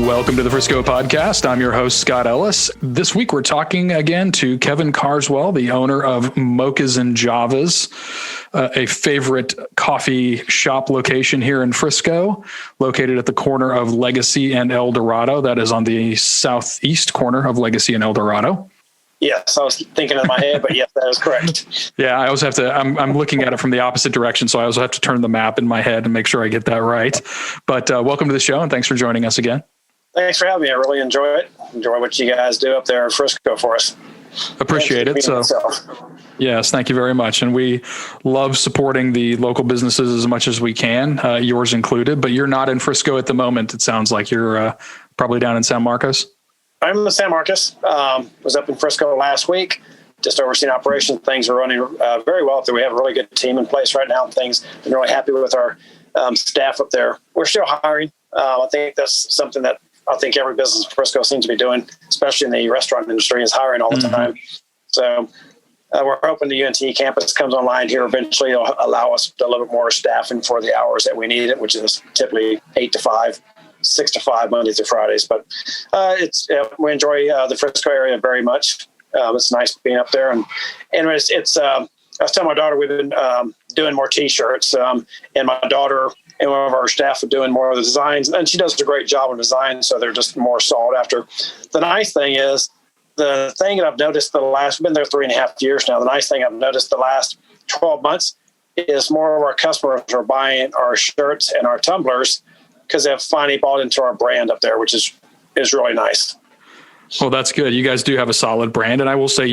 Welcome to the Frisco podcast. I'm your host, Scott Ellis. This week, we're talking again to Kevin Carswell, the owner of Mochas Javas, a favorite coffee shop location here in Frisco, located at the corner of Legacy and El Dorado. That is on the southeast corner of Legacy and El Dorado. Yes, I was thinking in my head, but yes, that is correct. Yeah, I always have to, I'm looking at it from the opposite direction, so I also have to turn the map in my head and make sure I get that right. But welcome to the show, and thanks for joining us again. Thanks for having me. I really enjoy it. Enjoy what you guys do up there in Frisco for us. Appreciate it. So, yes, thank you very much. And we love supporting the local businesses as much as we can, yours included. But you're not in Frisco at the moment. It sounds like you're probably down in San Marcos. I'm in San Marcos. Was up in Frisco last week, just overseeing operations. Things are running very well up there. We have a really good team in place right now. I'm really happy with our staff up there. We're still hiring. I think that's something that I think every business in Frisco seems to be doing, especially in the restaurant industry, is hiring all the time. So we're hoping the UNT campus comes online here eventually. It'll allow us a little bit more staffing for the hours that we need it, which is typically 8 to 5. 6 to 5 Mondays to Fridays, but we enjoy the Frisco area very much. It's nice being up there, and it's. I was telling my daughter we've been doing more T-shirts, and my daughter and one of our staff are doing more of the designs, and she does a great job on design, so they're just more sought after. The nice thing is, the thing that I've noticed we've been there 3.5 years now. The nice thing I've noticed the last 12 months is more of our customers are buying our shirts and our tumblers because they've finally bought into our brand up there, which is really nice. Well, that's good. You guys do have a solid brand. And I will say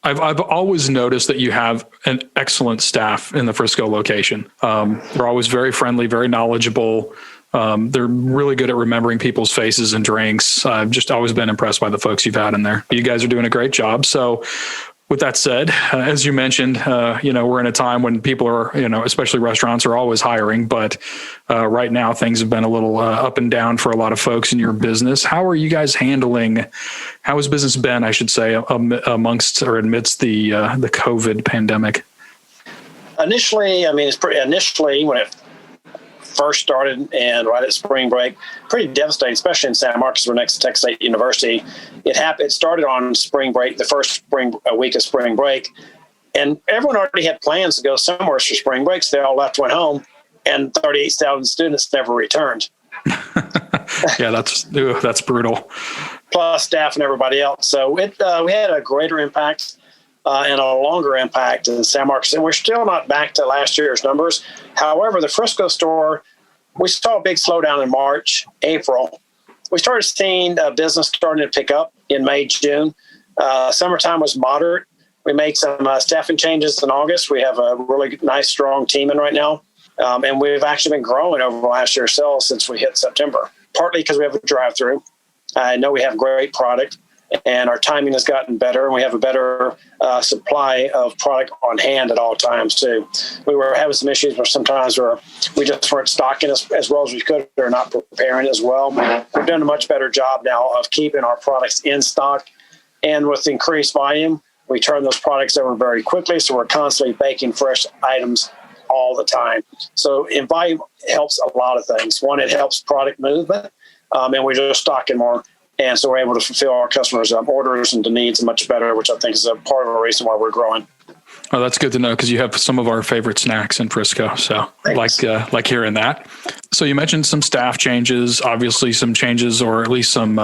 I've always noticed that you have an excellent staff in the Frisco location. They're always very friendly, very knowledgeable. They're really good at remembering people's faces and drinks. I've just always been impressed by the folks you've had in there. You guys are doing a great job. So with that said, as you mentioned, we're in a time when people are, especially restaurants are always hiring, but right now things have been a little up and down for a lot of folks in your business. How are you guys handling, how has business been, I should say, amidst the COVID pandemic? Initially, when it first started and right at spring break, pretty devastating, especially in San Marcos. We're next to Texas State University. It started on spring break, the first week of spring break, and everyone already had plans to go somewhere for spring breaks. They all went home, and 38,000 students never returned. Yeah, that's brutal. Plus staff and everybody else. So we had a greater impact and a longer impact in San Marcos. And we're still not back to last year's numbers. However, the Frisco store, we saw a big slowdown in March, April. We started seeing business starting to pick up in May, June. Summertime was moderate. We made some staffing changes in August. We have a really nice, strong team in right now. And we've actually been growing over last year's sales since we hit September, partly because we have a drive-through. I know we have great product, and our timing has gotten better, and we have a better supply of product on hand at all times too. We were having some issues where sometimes we just weren't stocking as well as we could, or not preparing as well. We're doing a much better job now of keeping our products in stock, and with increased volume, we turn those products over very quickly, so we're constantly baking fresh items all the time. So in volume helps a lot of things. One, it helps product movement, and we're just stocking more. And so we're able to fulfill our customers' orders and the needs much better, which I think is a part of the reason why we're growing. Oh, that's good to know, because you have some of our favorite snacks in Frisco. So like hearing that. So you mentioned some staff changes, obviously some changes, or at least some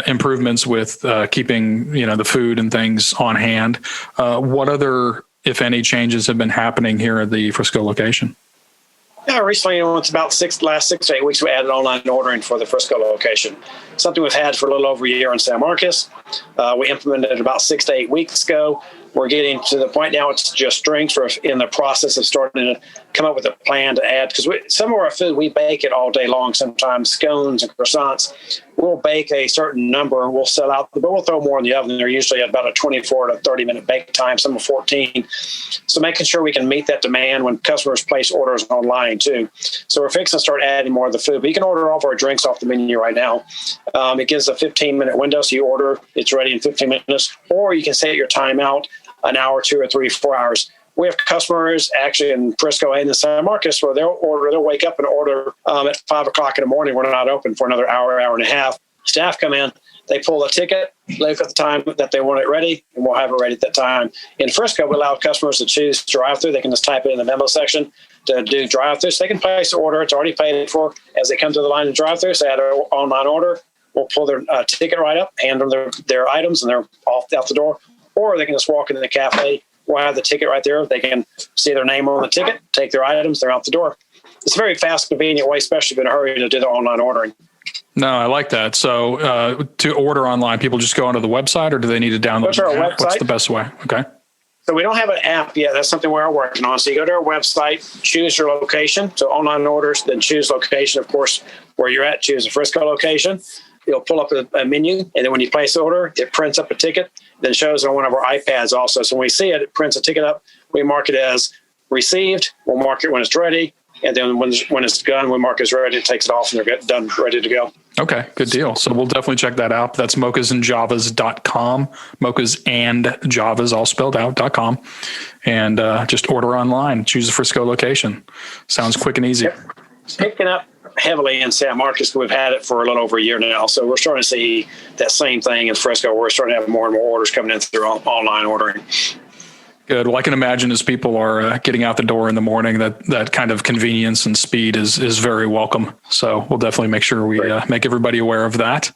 improvements with keeping the food and things on hand. What other, if any, changes have been happening here at the Frisco location? Yeah, recently, it's about last 6 to 8 weeks, we added online ordering for the Frisco location. Something we've had for a little over a year in San Marcos. We implemented it about 6 to 8 weeks ago. We're getting to the point now it's just drinks. We're in the process of starting to come up with a plan to add, because some of our food, we bake it all day long, sometimes scones and croissants. We'll bake a certain number and we'll sell out, but we'll throw more in the oven. They're usually about a 24 to 30 minute bake time, some are 14. So making sure we can meet that demand when customers place orders online too. So we're fixing to start adding more of the food, but you can order all of our drinks off the menu right now. It gives a 15-minute window, so you order, it's ready in 15 minutes, or you can set your time out an hour, 2 or 3, 4 hours. we have customers actually in Frisco and in San Marcos where they'll wake up and order at 5 o'clock in the morning. We're not open for another hour and a half. Staff come in, they pull the ticket, look at the time that they want it ready, and we'll have it ready at that time. In Frisco, we allow customers to choose drive-through. They can just type it in the memo section to do drive-through. So they can place the order. It's already paid for. As they come to the line of drive-through, so they add an online order. We'll pull their ticket right up, hand them their items, and they're off out the door. Or they can just walk into the cafe. We'll have the ticket right there. They can see their name on the ticket, take their items, they're out the door. It's a very fast, convenient way, especially if you're in a hurry to do the online ordering. No, I like that. So to order online, people just go onto the website, or do they need to download Go to our app? website. What's the best way? Okay. So we don't have an app yet. That's something we're working on. So you go to our website, choose your location. So online orders, then choose location, of course, where you're at. Choose a Frisco location. You'll pull up a menu, and then when you place the order, it prints up a ticket, then shows on one of our iPads also. So when we see it, it prints a ticket up. We mark it as received. We'll mark it when it's ready. And then when it's done, we mark it as ready. It takes it off, and they're done, ready to go. Okay, good deal. So we'll definitely check that out. That's mochasandjavas.com. Mochas and Javas, all spelled out, .com. And just order online. Choose a Frisco location. Sounds quick and easy. Yep. It's picking up heavily in San Marcos. We've had it for a little over a year now. So we're starting to see that same thing in Frisco. We're starting to have more and more orders coming in through online ordering. Good. Well, I can imagine as people are getting out the door in the morning, that kind of convenience and speed is very welcome. So we'll definitely make sure we make everybody aware of that.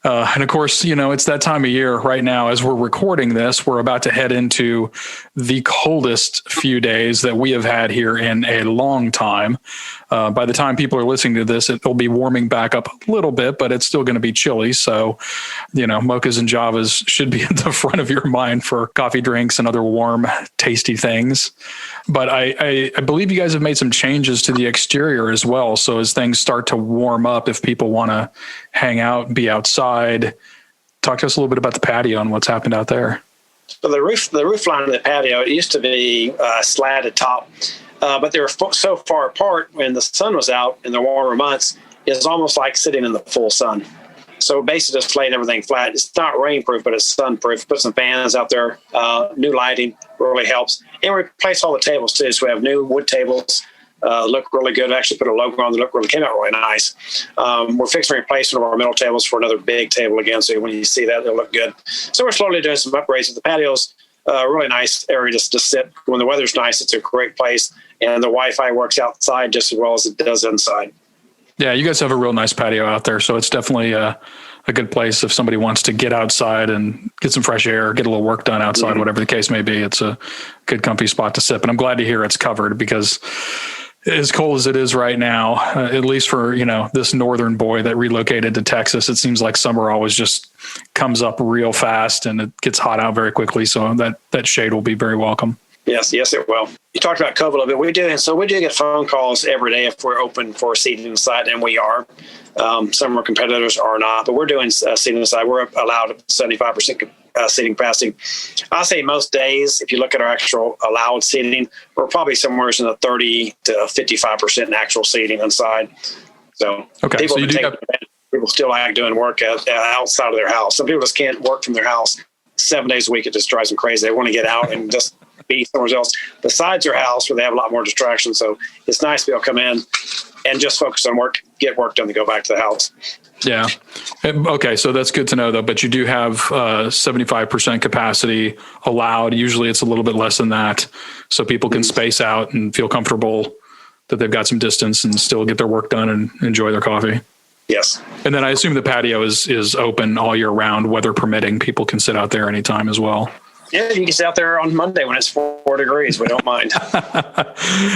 And of course, it's that time of year right now. As we're recording this, we're about to head into the coldest few days that we have had here in a long time. By the time people are listening to this, it'll be warming back up a little bit, but it's still going to be chilly. So, Mochas and Javas should be at the front of your mind for coffee drinks and other warm, tasty things. But I believe you guys have made some changes to the exterior as well. So as things start to warm up, if people want to hang out and be outside, talk to us a little bit about the patio and what's happened out there. So the roof line of the patio, it used to be slatted top, but they were so far apart when the sun was out in the warmer months, it's almost like sitting in the full sun. So basically just laid everything flat. It's not rainproof, but it's sunproof. Put some fans out there. New lighting really helps. And we replaced all the tables too. So we have new wood tables. Look really good. Actually put a logo on that came out really nice. We're fixing to replace one of our middle tables for another big table again. So when you see that, it'll look good. So we're slowly doing some upgrades. The patio's a really nice area to sit. When the weather's nice, it's a great place. And the Wi-Fi works outside just as well as it does inside. Yeah, you guys have a real nice patio out there. So it's definitely a good place if somebody wants to get outside and get some fresh air, get a little work done outside, whatever the case may be. It's a good, comfy spot to sit. But I'm glad to hear it's covered, because as cold as it is right now, at least for, this northern boy that relocated to Texas, it seems like summer always just comes up real fast and it gets hot out very quickly. So that shade will be very welcome. Yes, it will. You talked about COVID a little bit. We do get phone calls every day if we're open for seating inside, and we are. Some of our competitors are not, but we're doing seating inside. We're allowed 75% seating capacity. I say most days, if you look at our actual allowed seating, we're probably somewhere in the 30 to 55% in actual seating inside. So okay, people still like doing work outside of their house. Some people just can't work from their house 7 days a week. It just drives them crazy. They want to get out and just be somewhere else besides your house where they have a lot more distractions. So it's nice to be able to come in and just focus on work, get work done, to go back to the house. Yeah. Okay. So that's good to know though, but you do have 75% capacity allowed. Usually it's a little bit less than that. So people can space out and feel comfortable that they've got some distance and still get their work done and enjoy their coffee. Yes. And then I assume the patio is open all year round, weather permitting. People can sit out there anytime as well. Yeah, you can sit out there on Monday when it's 4 degrees. We don't mind.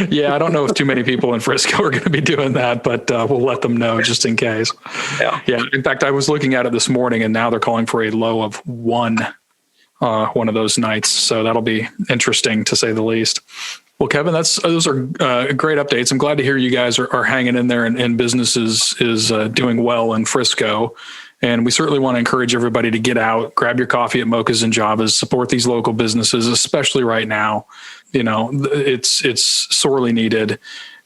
Yeah, I don't know if too many people in Frisco are going to be doing that, but we'll let them know just in case. Yeah. In fact, I was looking at it this morning, and now they're calling for a low of 1 of those nights. So that'll be interesting, to say the least. Well, Kevin, those are great updates. I'm glad to hear you guys are hanging in there, and business is doing well in Frisco. And we certainly want to encourage everybody to get out, grab your coffee at Mochas and Javas, support these local businesses, especially right now. It's sorely needed.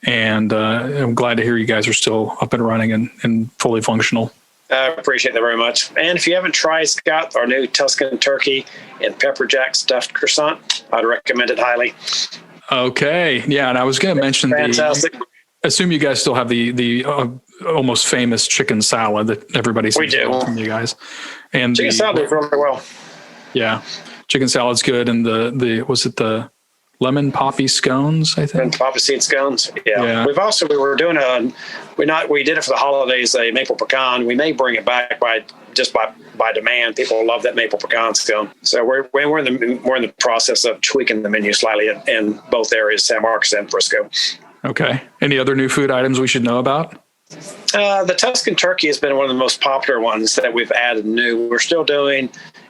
And I'm glad to hear you guys are still up and running and fully functional. I appreciate that very much. And if you haven't tried, Scott, our new Tuscan turkey and pepper jack stuffed croissant, I'd recommend it highly. Okay. Yeah. And I was going to mention Fantastic. Assume you guys still have the almost famous chicken salad that everybody sees from you guys. And chicken salad is really well. Yeah. Chicken salad's good. And was it the lemon poppy scones, I think? Lemon poppy seed scones. Yeah. We were doing we did it for the holidays, a maple pecan. We may bring it back by demand. People love that maple pecan scone. So we're in the process of tweaking the menu slightly in both areas, San Marcos and Frisco. Okay. Any other new food items we should know about? The Tuscan turkey has been one of the most popular ones that we've added new. We're still doing,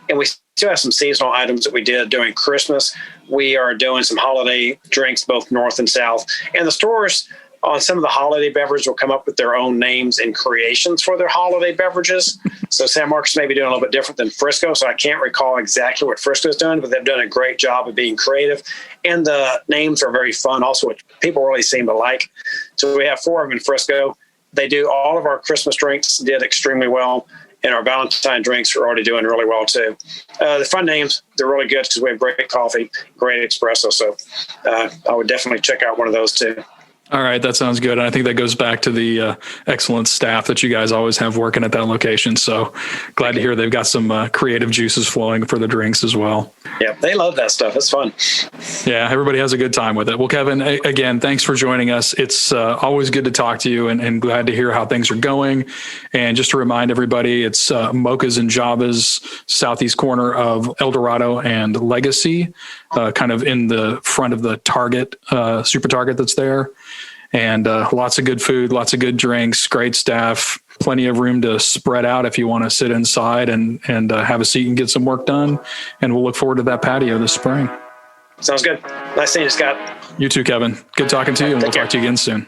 and we still have some seasonal items that we did during Christmas. We are doing some holiday drinks, both north and south. And the stores on some of the holiday beverages will come up with their own names and creations for their holiday beverages. So San Marcos may be doing a little bit different than Frisco. So I can't recall exactly what Frisco is doing, but they've done a great job of being creative. And the names are very fun also, which people really seem to like. So we have 4 of them in Frisco. They do all of our Christmas drinks, did extremely well. And our Valentine drinks are already doing really well too. The fun names, they're really good because we have great coffee, great espresso. So I would definitely check out one of those too. All right. That sounds good. And I think that goes back to the excellent staff that you guys always have working at that location. So glad to hear they've got some creative juices flowing for the drinks as well. Yeah, they love that stuff. It's fun. Yeah, everybody has a good time with it. Well, Kevin, again, thanks for joining us. It's always good to talk to you and glad to hear how things are going. And just to remind everybody, it's Mochas Javas, southeast corner of El Dorado and Legacy, kind of in the front of the Target, Super Target that's there. And lots of good food, lots of good drinks, great staff, plenty of room to spread out if you want to sit inside and have a seat and get some work done. And we'll look forward to that patio this spring. Sounds good. Nice seeing you, Scott. You too, Kevin. Good talking to you, and we'll talk to you again soon.